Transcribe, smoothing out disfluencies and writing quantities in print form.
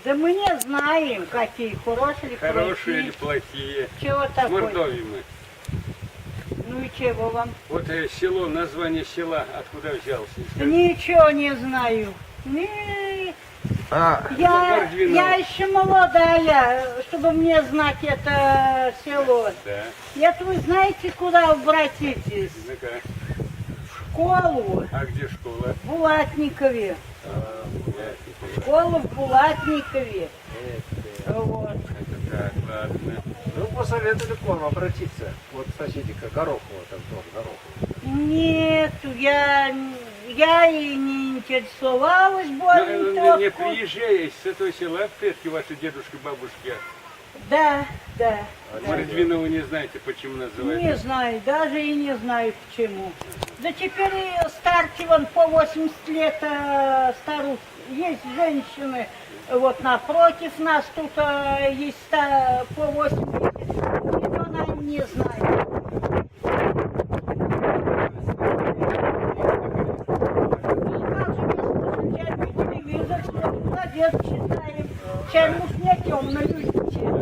Да мы не знаем, какие хорошие или Хорошие или плохие. плохие. Чего С такое? Мордовии мы. Ну и чего вам? Вот село, название села откуда взялся? Ничего не знаю. Не, А, я еще молодая, чтобы мне знать это село. Да. Это вы знаете, куда обратитесь? Ну-ка. В школу А где школа? в Булатникове. Это Школа в Булатникове. Вот. так, ладно. ну посоветовали к вам обратиться. Вот соседика Горохова, там тоже Горохова. Нет, я и не интересовалась более Не толком. приезжай с этого села, предки ваши, дедушки, бабушки. Да, да. Мордвину вы не знаете, почему называют? Не знаю, даже и не знаю почему. Да теперь и старки вон по 80 лет старух. Есть женщины, вот напротив нас тут есть по 80 лет. И она не знает. Ну как же без телевизор, что молодец, читаем. Чай уж не темно, люди.